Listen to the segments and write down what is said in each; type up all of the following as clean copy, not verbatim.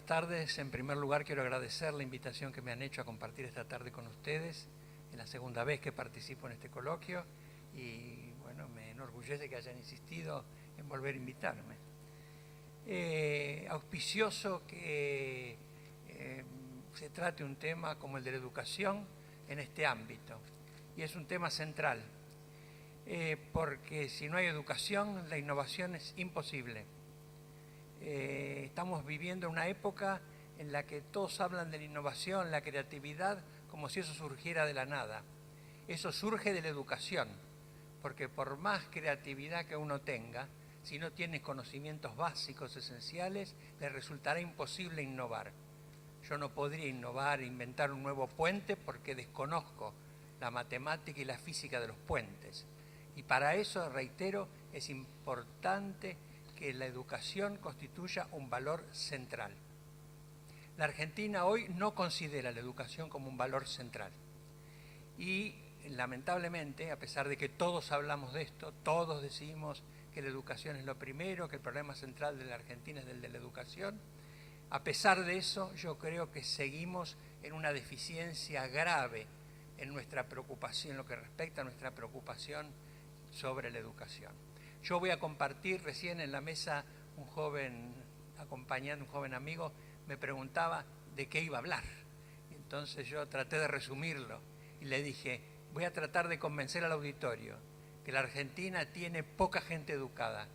buenas tardes. En primer lugar, quiero agradecer la invitación que me han hecho a compartir esta tarde con ustedes. Es la segunda vez que participo en este coloquio y, bueno, me enorgullece que hayan insistido en volver a invitarme. Auspicioso que se trate un tema como el de la educación en este ámbito. Y es un tema central, porque si no hay educación, la innovación es imposible. Estamos viviendo una época en la que todos hablan de la innovación, la creatividad, como si eso surgiera de la nada. Eso surge de la educación, porque por más creatividad que uno tenga, si no tiene conocimientos básicos, esenciales, le resultará imposible innovar. Yo no podría innovar, inventar un nuevo puente, porque desconozco la matemática y la física de los puentes. Y para eso, reitero, es importante que la educación constituya un valor central. La Argentina hoy no considera la educación como un valor central. Y lamentablemente, a pesar de que todos hablamos de esto, todos decimos que la educación es lo primero, que el problema central de la Argentina es el de la educación, a pesar de eso, yo creo que seguimos en una deficiencia grave en nuestra preocupación, en lo que respecta a nuestra preocupación sobre la educación. Yo voy a compartir, recién en la mesa un joven, acompañando un joven amigo, me preguntaba de qué iba a hablar. Entonces yo traté de resumirlo y le dije, voy a tratar de convencer al auditorio que la Argentina tiene poca gente educada,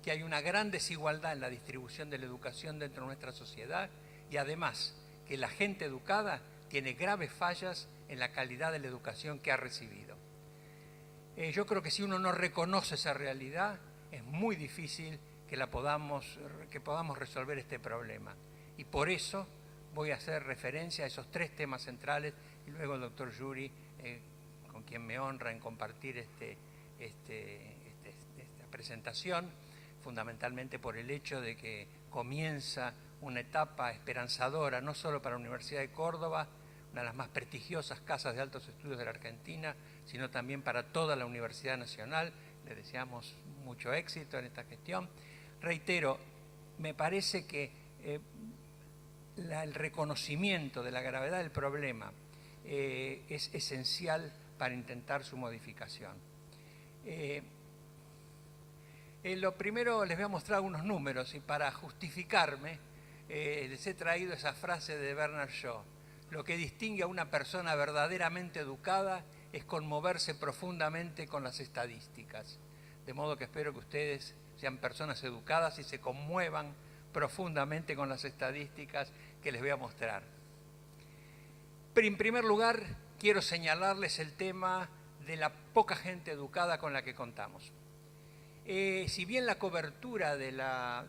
que hay una gran desigualdad en la distribución de la educación dentro de nuestra sociedad y además que la gente educada tiene graves fallas en la calidad de la educación que ha recibido. Yo creo que si uno no reconoce esa realidad, es muy difícil que podamos resolver este problema. Y por eso voy a hacer referencia a esos tres temas centrales y luego el doctor Yuri, con quien me honra en compartir esta presentación, fundamentalmente por el hecho de que comienza una etapa esperanzadora, no solo para la Universidad de Córdoba, una de las más prestigiosas casas de altos estudios de la Argentina, sino también para toda la Universidad Nacional. Le deseamos mucho éxito en esta gestión. Reitero, me parece que el reconocimiento de la gravedad del problema es esencial para intentar su modificación. Lo primero, les voy a mostrar unos números y para justificarme les he traído esa frase de Bernard Shaw. Lo que distingue a una persona verdaderamente educada es conmoverse profundamente con las estadísticas. De modo que espero que ustedes sean personas educadas y se conmuevan profundamente con las estadísticas que les voy a mostrar. Pero en primer lugar, quiero señalarles el tema de la poca gente educada con la que contamos. Si bien la cobertura de la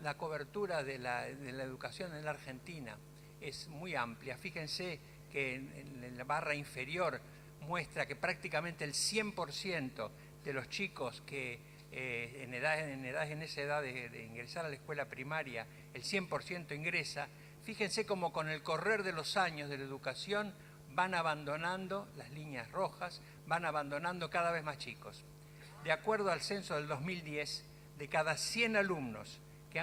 educación en la Argentina es muy amplia, fíjense que en la barra inferior muestra que prácticamente el 100% de los chicos que en esa edad de ingresar a la escuela primaria, el 100% ingresa. Fíjense cómo con el correr de los años de la educación van abandonando las líneas rojas, van abandonando cada vez más chicos. De acuerdo al censo del 2010, de cada 100 alumnos que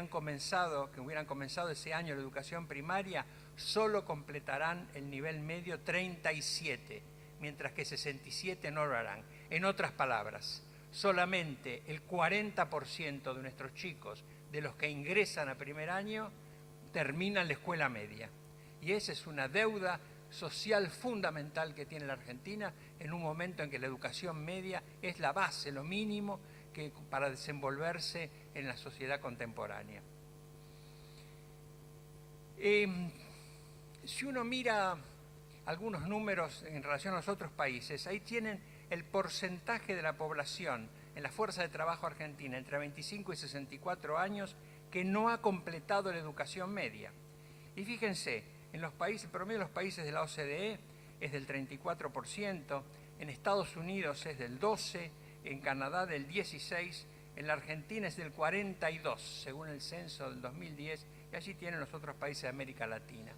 hubieran comenzado ese año la educación primaria, solo completarán el nivel medio 37, mientras que 67 no lo harán. En otras palabras, solamente el 40% de nuestros chicos, de los que ingresan a primer año, terminan la escuela media. Y esa es una deuda social fundamental que tiene la Argentina en un momento en que la educación media es la base, lo mínimo para desenvolverse en la sociedad contemporánea. Si uno mira algunos números en relación a los otros países, ahí tienen el porcentaje de la población en la fuerza de trabajo argentina entre 25 y 64 años que no ha completado la educación media. Y fíjense, en los países, el promedio de los países de la OCDE es del 34%, en Estados Unidos es del 12%, en Canadá del 16%, en la Argentina es del 42%, según el censo del 2010, y allí tienen los otros países de América Latina.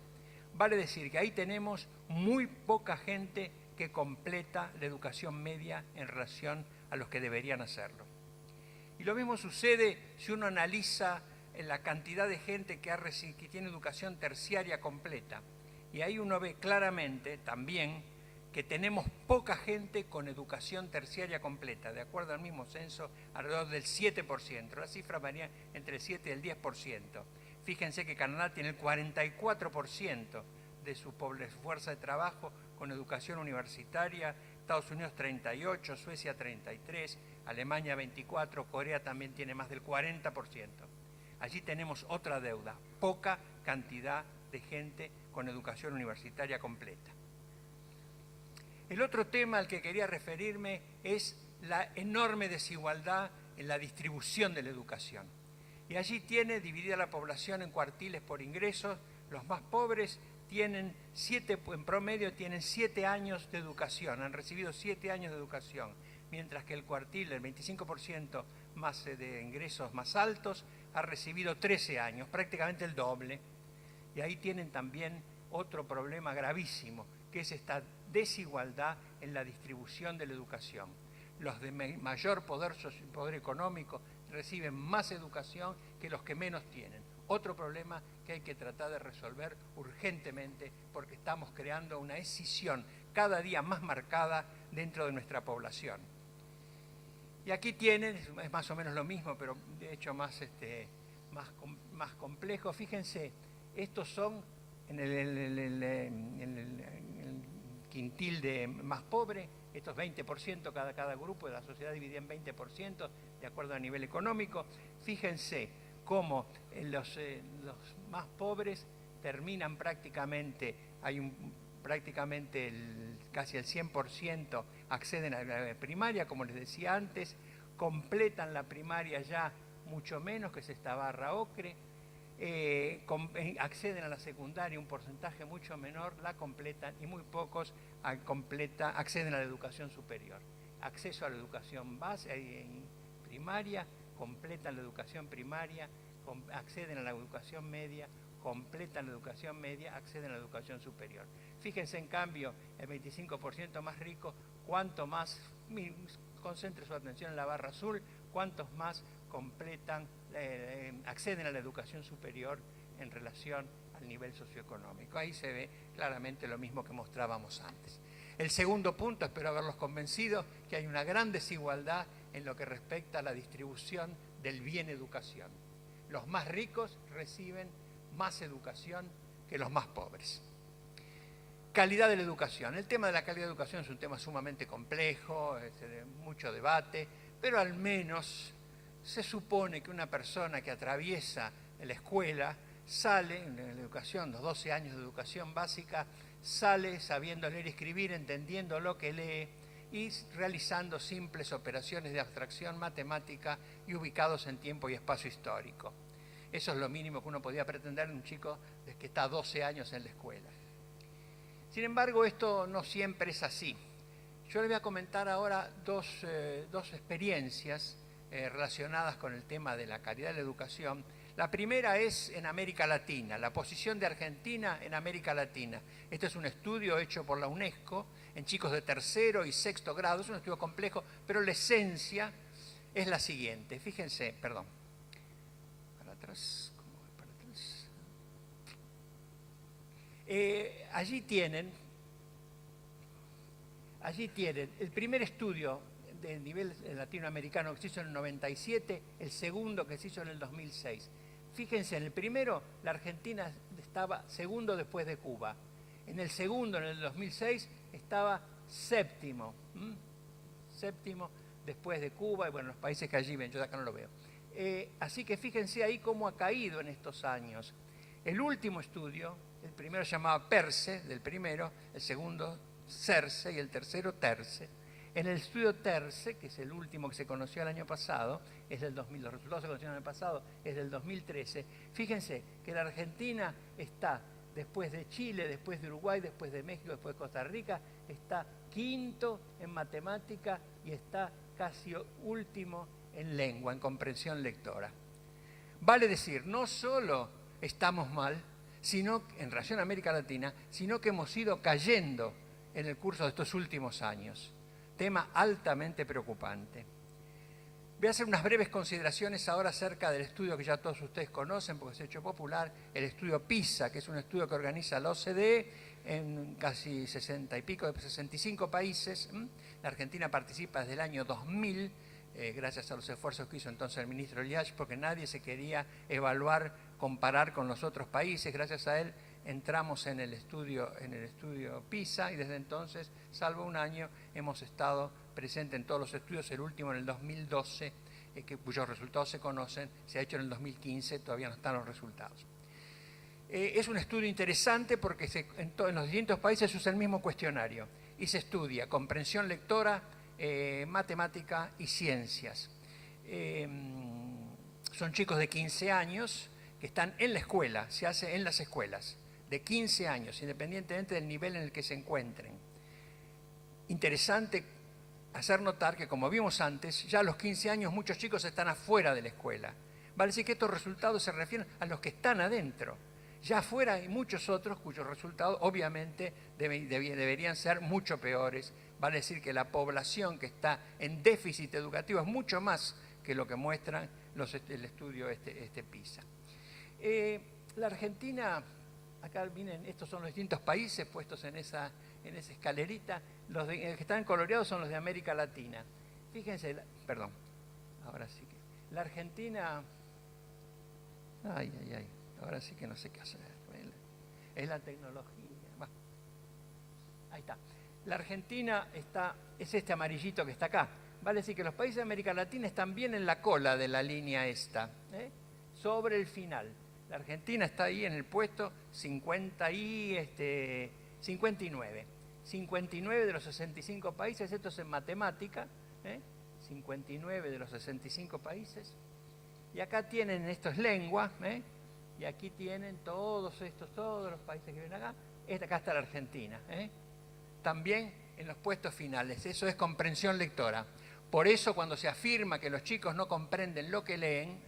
Vale decir que ahí tenemos muy poca gente que completa la educación media en relación a los que deberían hacerlo. Y lo mismo sucede si uno analiza la cantidad de gente que tiene educación terciaria completa. Y ahí uno ve claramente también que tenemos poca gente con educación terciaria completa. De acuerdo al mismo censo, alrededor del 7%. La cifra varía entre el 7 y el 10%. Fíjense que Canadá tiene el 44% de su fuerza de trabajo con educación universitaria, Estados Unidos 38%, Suecia 33%, Alemania 24%, Corea también tiene más del 40%. Allí tenemos otra deuda, poca cantidad de gente con educación universitaria completa. El otro tema al que quería referirme es la enorme desigualdad en la distribución de la educación. Y allí tiene dividida la población en cuartiles por ingresos. Los más pobres tienen en promedio tienen 7 años de educación, han recibido 7 años de educación, mientras que el cuartil, el 25% más de ingresos más altos, ha recibido 13 años, prácticamente el doble. Y ahí tienen también otro problema gravísimo, que es esta desigualdad en la distribución de la educación. Los de mayor poder económico reciben más educación que los que menos tienen. Otro problema que hay que tratar de resolver urgentemente, porque estamos creando una escisión cada día más marcada dentro de nuestra población. Y aquí tienen, es más o menos lo mismo, pero de hecho más complejo. Fíjense, estos son en el quintil de más pobre, estos 20% cada grupo de la sociedad dividida en 20% de acuerdo al nivel económico. Fíjense cómo los más pobres terminan prácticamente, casi el 100% acceden a la primaria, como les decía antes, completan la primaria ya mucho menos, que es esta barra ocre, acceden a la secundaria un porcentaje mucho menor, la completan, y muy pocos acceden a la educación superior. Acceso a la educación base, primaria, completan la educación primaria, acceden a la educación media, completan la educación media, acceden a la educación superior. Fíjense en cambio, el 25% más rico, cuanto más, concentre su atención en la barra azul, cuantos más acceden a la educación superior en relación al nivel socioeconómico. Ahí se ve claramente lo mismo que mostrábamos antes. El segundo punto, espero haberlos convencido, que hay una gran desigualdad en lo que respecta a la distribución del bien educación. Los más ricos reciben más educación que los más pobres. Calidad de la educación. El tema de la calidad de la educación es un tema sumamente complejo, de mucho debate, pero al menos se supone que una persona que atraviesa la escuela sale, en la educación, los 12 años de educación básica, sale sabiendo leer y escribir, entendiendo lo que lee y realizando simples operaciones de abstracción matemática y ubicados en tiempo y espacio histórico. Eso es lo mínimo que uno podía pretender de un chico que está 12 años en la escuela. Sin embargo, esto no siempre es así. Yo les voy a comentar ahora dos experiencias relacionadas con el tema de la calidad de la educación. La primera es en América Latina, la posición de Argentina en América Latina. Este es un estudio hecho por la UNESCO en chicos de tercero y sexto grado. Es un estudio complejo, pero la esencia es la siguiente. Fíjense, perdón. Para atrás, ¿cómo voy para atrás? Allí tienen el primer estudio de nivel latinoamericano que se hizo en el 97, el segundo que se hizo en el 2006. Fíjense, en el primero la Argentina estaba segundo después de Cuba. En el segundo, en el 2006, estaba séptimo. Séptimo después de Cuba y bueno, los países que allí ven, yo de acá no lo veo. Así que fíjense ahí cómo ha caído en estos años. El último estudio, el primero se llamaba PERCE, del primero, el segundo CERCE y el tercero TERCE. En el estudio TERCE, que es el último que se conoció el año pasado, es del 2000, los resultados se conocieron el año pasado, es del 2013. Fíjense que la Argentina está, después de Chile, después de Uruguay, después de México, después de Costa Rica, está quinto en matemática y está casi último en lengua, en comprensión lectora. Vale decir, no solo estamos mal, sino en relación a América Latina, sino que hemos ido cayendo en el curso de estos últimos años. Tema altamente preocupante. Voy a hacer unas breves consideraciones ahora acerca del estudio que ya todos ustedes conocen porque se ha hecho popular, el estudio PISA, que es un estudio que organiza la OCDE en casi 60 y pico, 65 países. La Argentina participa desde el año 2000, gracias a los esfuerzos que hizo entonces el ministro Liach, porque nadie se quería evaluar, comparar con los otros países. Gracias a él entramos en el estudio PISA y desde entonces, salvo un año, hemos estado presentes en todos los estudios, el último en el 2012, cuyos resultados se conocen, se ha hecho en el 2015, todavía no están los resultados. Es un estudio interesante porque en los distintos países se usa el mismo cuestionario y se estudia comprensión lectora, matemática y ciencias. Son chicos de 15 años que están en la escuela, se hace en las escuelas, de 15 años, independientemente del nivel en el que se encuentren. Interesante hacer notar que, como vimos antes, ya a los 15 años muchos chicos están afuera de la escuela. Vale decir que estos resultados se refieren a los que están adentro. Ya afuera hay muchos otros cuyos resultados obviamente deberían ser mucho peores. Vale decir que la población que está en déficit educativo es mucho más que lo que muestran el estudio PISA. La Argentina, acá vienen, estos son los distintos países puestos en esa escalerita. Los que están coloreados son los de América Latina. Fíjense, perdón, ahora sí que... La Argentina... Ahora sí que no sé qué hacer. Es la tecnología. Bueno, ahí está. La Argentina es este amarillito que está acá. Vale decir que los países de América Latina están bien en la cola de la línea esta, sobre el final. La Argentina está ahí en el puesto 59. 59 de los 65 países, esto es en matemática, 59 de los 65 países. Y acá tienen, esto es lengua, y aquí tienen todos los países que ven acá. Acá está la Argentina, también en los puestos finales. Eso es comprensión lectora. Por eso cuando se afirma que los chicos no comprenden lo que leen,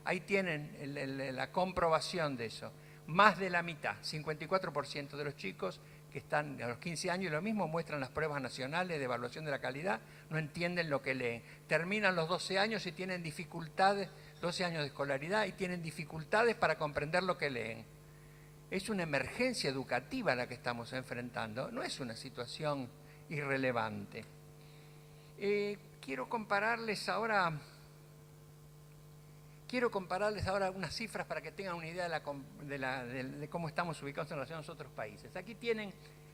ahí tienen la comprobación de eso. Más de la mitad, 54% de los chicos que están a los 15 años, y lo mismo muestran las pruebas nacionales de evaluación de la calidad, no entienden lo que leen. Terminan los 12 años y tienen dificultades, 12 años de escolaridad, y tienen dificultades para comprender lo que leen. Es una emergencia educativa la que estamos enfrentando, no es una situación irrelevante. Quiero compararles ahora unas cifras para que tengan una idea de cómo estamos ubicados en relación a los otros países. Aquí tienen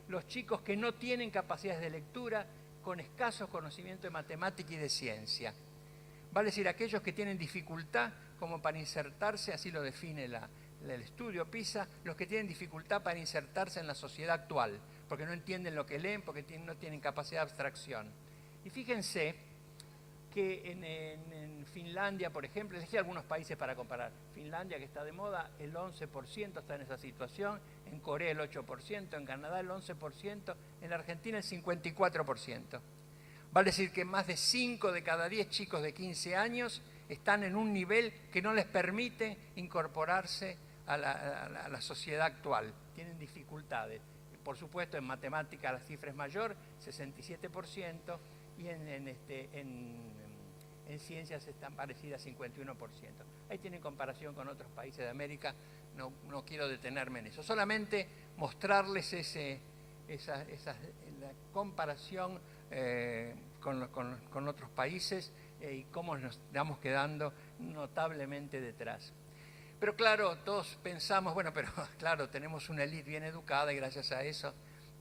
los chicos que no tienen capacidades de lectura con escasos conocimientos de matemática y de ciencia. Vale decir, aquellos que tienen dificultad como para insertarse, así lo define el estudio PISA, los que tienen dificultad para insertarse en la sociedad actual, porque no entienden lo que leen, porque no tienen capacidad de abstracción. Y fíjense que en Finlandia, por ejemplo, elegí algunos países para comparar. Finlandia, que está de moda, el 11% está en esa situación, en Corea el 8%, en Canadá el 11%, en la Argentina el 54%. Vale decir que más de 5 de cada 10 chicos de 15 años están en un nivel que no les permite incorporarse a la sociedad actual. Tienen dificultades. Por supuesto, en matemática la cifra es mayor, 67%, y en ciencias están parecidas, 51%. Ahí tienen comparación con otros países de América, no quiero detenerme en eso. Solamente mostrarles la comparación con otros países y cómo nos estamos quedando notablemente detrás. Pero claro, todos pensamos, bueno, pero claro, tenemos una élite bien educada y gracias a eso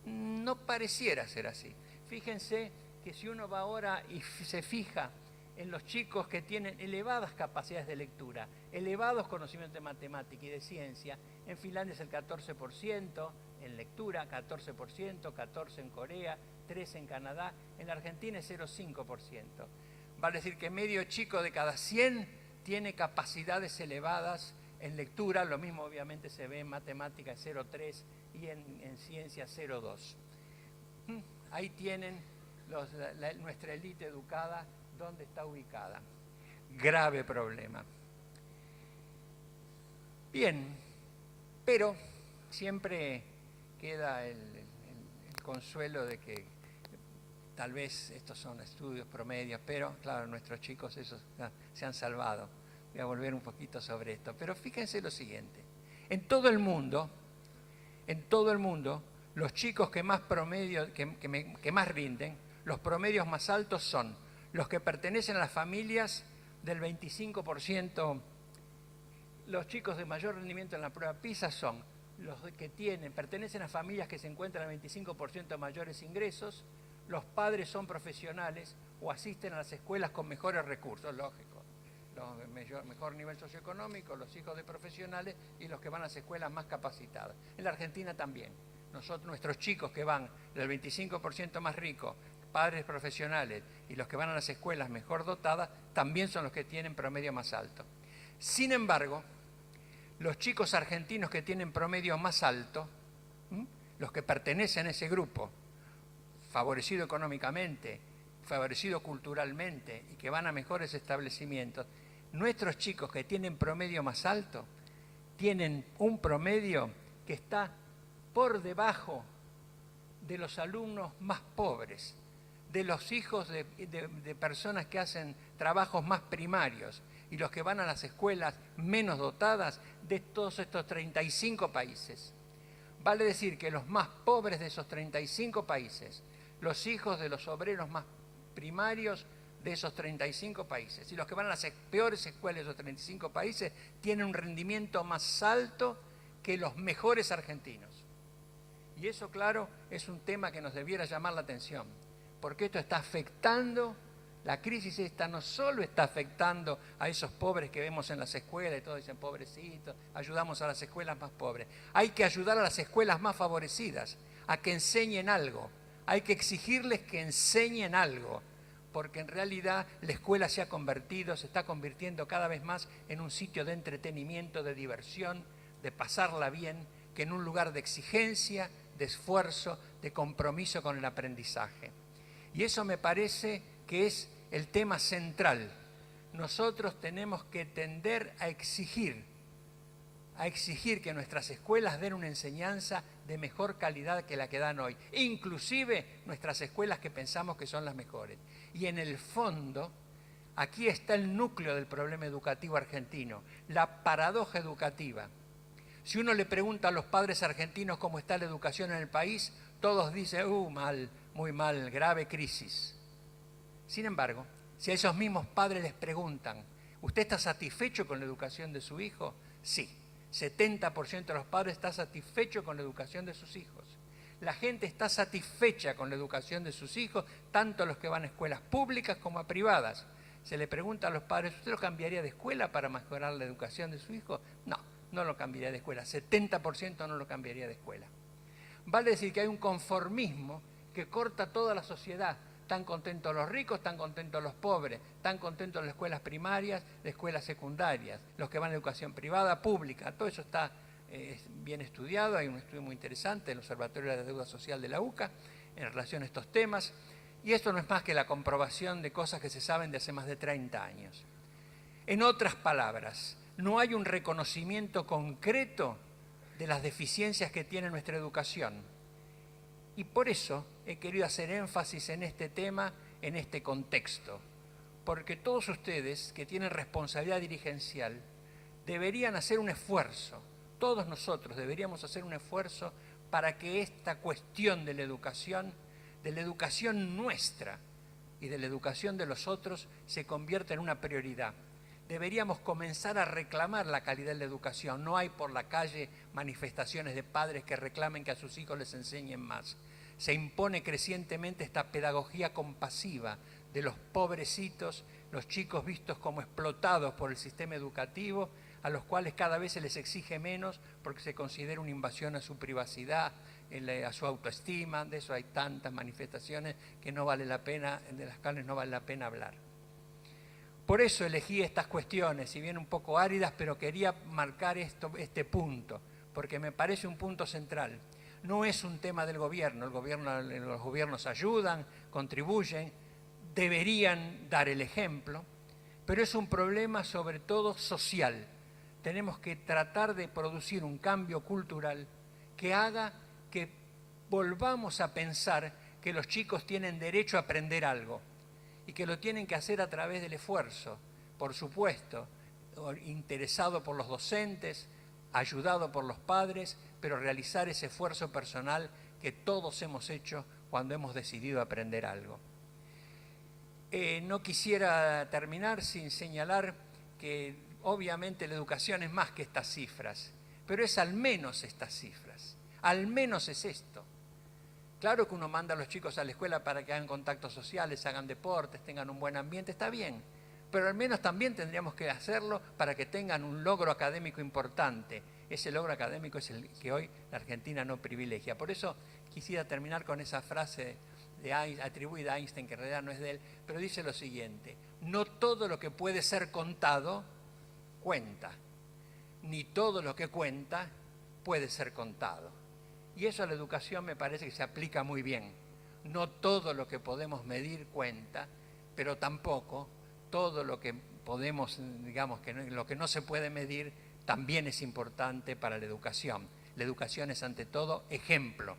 no pareciera ser así. Fíjense que si uno va ahora y se fija en los chicos que tienen elevadas capacidades de lectura, elevados conocimientos de matemática y de ciencia, en Finlandia es el 14% en lectura, 14%, 14% en Corea, 3% en Canadá, en la Argentina es 0,5%. Vale decir que medio chico de cada 100 tiene capacidades elevadas en lectura, lo mismo obviamente se ve en matemática, 0,3%, y en ciencia 0,2%. Ahí tienen nuestra élite educada, ¿dónde está ubicada? Grave problema. Bien, pero siempre queda el consuelo de que tal vez estos son estudios promedios, pero claro, nuestros chicos esos se han salvado. Voy a volver un poquito sobre esto, pero fíjense lo siguiente. En todo el mundo, los chicos que más promedio, que más rinden, los promedios más altos son los que pertenecen a las familias del 25%. Los chicos de mayor rendimiento en la prueba PISA son los que pertenecen a familias que se encuentran al 25% de mayores ingresos, los padres son profesionales o asisten a las escuelas con mejores recursos, lógico, mejor nivel socioeconómico, los hijos de profesionales y los que van a las escuelas más capacitadas. En la Argentina también. Nuestros chicos que van del 25% más rico, padres profesionales y los que van a las escuelas mejor dotadas, también son los que tienen promedio más alto. Sin embargo, los chicos argentinos que tienen promedio más alto, los que pertenecen a ese grupo, favorecido económicamente, favorecido culturalmente y que van a mejores establecimientos, nuestros chicos que tienen promedio más alto, tienen un promedio que está por debajo de los alumnos más pobres, de los hijos de personas que hacen trabajos más primarios y los que van a las escuelas menos dotadas de todos estos 35 países. Vale decir que los más pobres de esos 35 países, los hijos de los obreros más primarios de esos 35 países y los que van a las peores escuelas de esos 35 países tienen un rendimiento más alto que los mejores argentinos. Y eso, claro, es un tema que nos debiera llamar la atención, porque esto está afectando, la crisis esta no solo está afectando a esos pobres que vemos en las escuelas y todos dicen pobrecitos, ayudamos a las escuelas más pobres. Hay que ayudar a las escuelas más favorecidas a que enseñen algo, hay que exigirles que enseñen algo, porque en realidad la escuela se está convirtiendo cada vez más en un sitio de entretenimiento, de diversión, de pasarla bien, que en un lugar de exigencia, de esfuerzo, de compromiso con el aprendizaje. Y eso me parece que es el tema central. Nosotros tenemos que tender a exigir que nuestras escuelas den una enseñanza de mejor calidad que la que dan hoy, inclusive nuestras escuelas que pensamos que son las mejores. Y en el fondo, aquí está el núcleo del problema educativo argentino, la paradoja educativa. Si uno le pregunta a los padres argentinos cómo está la educación en el país, todos dicen, mal, muy mal, grave crisis. Sin embargo, si a esos mismos padres les preguntan, ¿usted está satisfecho con la educación de su hijo? Sí, 70% de los padres está satisfecho con la educación de sus hijos. La gente está satisfecha con la educación de sus hijos, tanto los que van a escuelas públicas como a privadas. Se le pregunta a los padres, ¿usted lo cambiaría de escuela para mejorar la educación de su hijo? No, no lo cambiaría de escuela. 70% no lo cambiaría de escuela. Vale decir que hay un conformismo que corta toda la sociedad. Están contentos los ricos, están contentos los pobres, están contentos las escuelas primarias, las escuelas secundarias, los que van a educación privada, pública. Todo eso está bien estudiado. Hay un estudio muy interesante en el Observatorio de la Deuda Social de la UCA en relación a estos temas. Y esto no es más que la comprobación de cosas que se saben de hace más de 30 años. En otras palabras, no hay un reconocimiento concreto de las deficiencias que tiene nuestra educación. Y por eso he querido hacer énfasis en este tema, en este contexto. Porque todos ustedes que tienen responsabilidad dirigencial deberían hacer un esfuerzo, todos nosotros deberíamos hacer un esfuerzo para que esta cuestión de la educación nuestra y de la educación de los otros se convierta en una prioridad. Deberíamos comenzar a reclamar la calidad de la educación. No hay por la calle manifestaciones de padres que reclamen que a sus hijos les enseñen más. Se impone crecientemente esta pedagogía compasiva de los pobrecitos, los chicos vistos como explotados por el sistema educativo, a los cuales cada vez se les exige menos porque se considera una invasión a su privacidad, a su autoestima. De eso hay tantas manifestaciones que no vale la pena, de las cuales no vale la pena hablar. Por eso elegí estas cuestiones, si bien un poco áridas, pero quería marcar este punto, porque me parece un punto central. No es un tema del gobierno, los gobiernos ayudan, contribuyen, deberían dar el ejemplo, pero es un problema sobre todo social. Tenemos que tratar de producir un cambio cultural que haga que volvamos a pensar que los chicos tienen derecho a aprender algo y que lo tienen que hacer a través del esfuerzo, por supuesto, interesado por los docentes, ayudado por los padres, pero realizar ese esfuerzo personal que todos hemos hecho cuando hemos decidido aprender algo. No quisiera terminar sin señalar que obviamente la educación es más que estas cifras, pero es al menos estas cifras, al menos es esto. Claro que uno manda a los chicos a la escuela para que hagan contactos sociales, hagan deportes, tengan un buen ambiente, está bien, pero al menos también tendríamos que hacerlo para que tengan un logro académico importante. Ese logro académico es el que hoy la Argentina no privilegia. Por eso quisiera terminar con esa frase atribuida a Einstein, que en realidad no es de él, pero dice lo siguiente: no todo lo que puede ser contado cuenta, ni todo lo que cuenta puede ser contado. Y eso a la educación me parece que se aplica muy bien. No todo lo que podemos medir cuenta, pero tampoco todo lo que podemos, digamos, que lo que no se puede medir también es importante para la educación. La educación es ante todo ejemplo.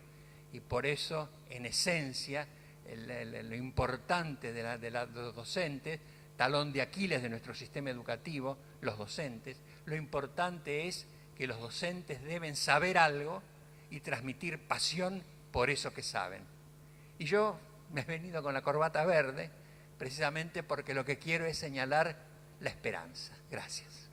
Y por eso, en esencia, lo importante de los docentes, talón de Aquiles de nuestro sistema educativo, los docentes, lo importante es que los docentes deben saber algo y transmitir pasión por eso que saben. Y yo me he venido con la corbata verde precisamente porque lo que quiero es señalar la esperanza. Gracias.